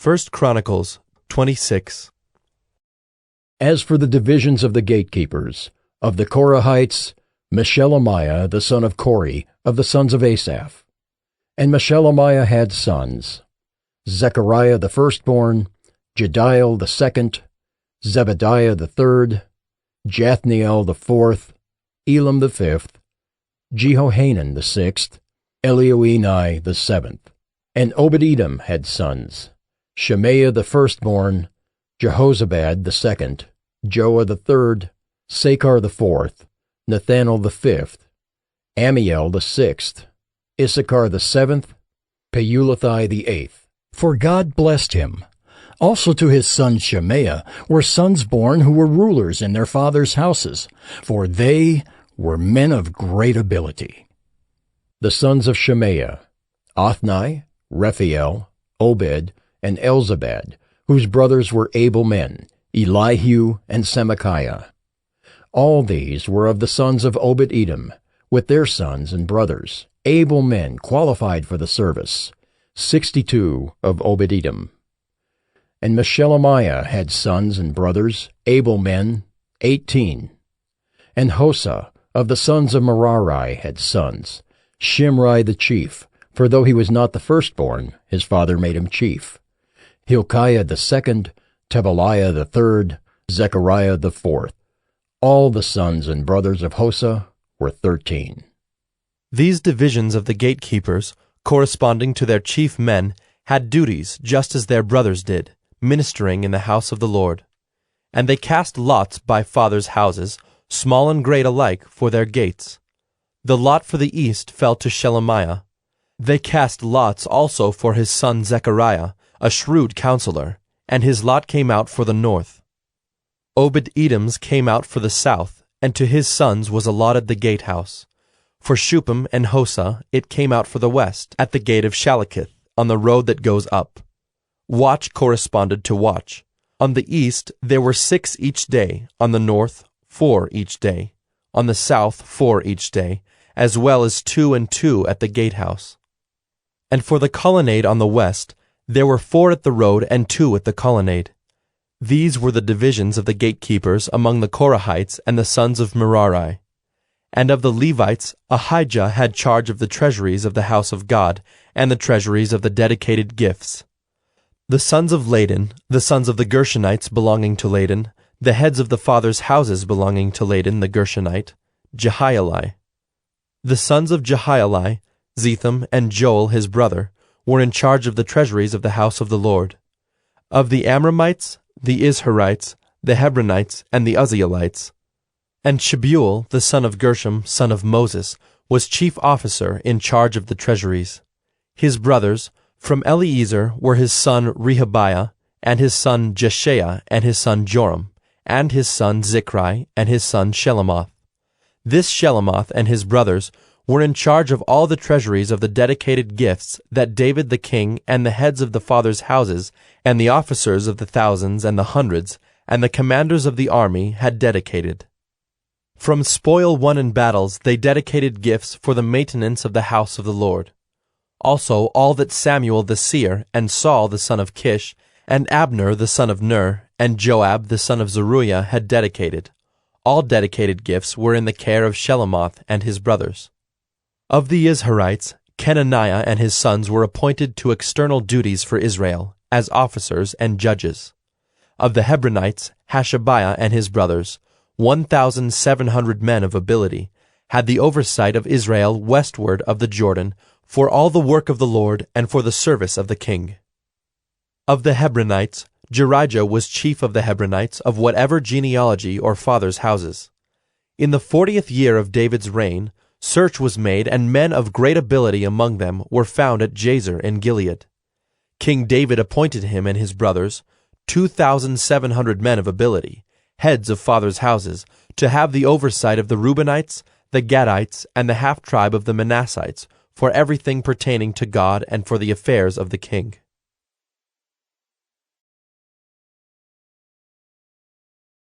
1 Chronicles 26. As for the divisions of the gatekeepers, of the Korahites, Meshelemiah the son of Kori, of the sons of Asaph. And Meshelemiah had sons, Zechariah the firstborn, Jediel the second, Zebediah the third, Jathniel the fourth, Elam the fifth, Jehohanan the sixth, Elioenai the seventh. And Obed-Edom had sons, Shemaiah the firstborn, Jehozabad the second, Joah the third, Sakar the fourth, Nathanael the fifth, Amiel the sixth, Issachar the seventh, Peulathai the eighth. For God blessed him. Also to his son Shemaiah were sons born who were rulers in their fathers' houses, for they were men of great ability. The sons of Shemaiah, Othni, Rephael, Obed, and Elzabad, whose brothers were able men, Elihu and Semachiah. All these were of the sons of Obed-Edom, with their sons and brothers, able men qualified for the service, 62 of Obed-Edom. And Meshelemiah had sons and brothers, able men, 18. And Hosa of the sons of Merari had sons, Shimri the chief, for though he was not the firstborn, his father made him chief, Hilkiah the second, Tebaliah the third, Zechariah the fourth. All the sons and brothers of Hosa were 13. These divisions of the gatekeepers, corresponding to their chief men, had duties just as their brothers did, ministering in the house of the Lord. And they cast lots by fathers' houses, small and great alike, for their gates. The lot for the east fell to Shelemiah. They cast lots also for his son Zechariah, a shrewd counselor, and his lot came out for the north. Obed-Edom's came out for the south, and to his sons was allotted the gatehouse. For Shuppim and Hosa it came out for the west, at the gate of Shalekith, on the road that goes up. Watch corresponded to watch. On the east there were 6 each day, on the north 4 each day, on the south 4 each day, as well as 2 and 2 at the gatehouse. And for the colonnade on the west, there were 4 at the road and 2 at the colonnade. These were the divisions of the gatekeepers among the Korahites and the sons of Merari. And of the Levites, Ahijah had charge of the treasuries of the house of God, and the treasuries of the dedicated gifts. The sons of Laden, the sons of the Gershonites belonging to Laden, the heads of the fathers' houses belonging to Laden the Gershonite, Jehieli. The sons of Jehieli, Zetham and Joel his brother, were in charge of the treasuries of the house of the Lord. Of the Amramites, the Izharites, the Hebronites, and the Uzzielites. And Shebuel, the son of Gershom, son of Moses, was chief officer in charge of the treasuries. His brothers, from Eliezer, were his son Rehabiah, and his son Jeshaiah, and his son Joram, and his son Zichri, and his son Shelomoth. This Shelomoth and his brothers were in charge of all the treasuries of the dedicated gifts that David the king and the heads of the fathers' houses and the officers of the thousands and the hundreds and the commanders of the army had dedicated. From spoil won in battles they dedicated gifts for the maintenance of the house of the Lord. Also all that Samuel the seer and Saul the son of Kish and Abner the son of Ner and Joab the son of Zeruiah had dedicated. All dedicated gifts were in the care of Shelomoth and his brothers. Of the Izharites, Kenaniah and his sons were appointed to external duties for Israel, as officers and judges. Of the Hebronites, Hashabiah and his brothers, 1,700 men of ability, had the oversight of Israel westward of the Jordan, for all the work of the Lord and for the service of the king. Of the Hebronites, Jerijah was chief of the Hebronites of whatever genealogy or fathers' houses. In the 40th year of David's reign, search was made, and men of great ability among them were found at Jazer in Gilead. King David appointed him and his brothers, 2,700 men of ability, heads of fathers' houses, to have the oversight of the Reubenites, the Gadites, and the half-tribe of the Manassites, for everything pertaining to God and for the affairs of the king.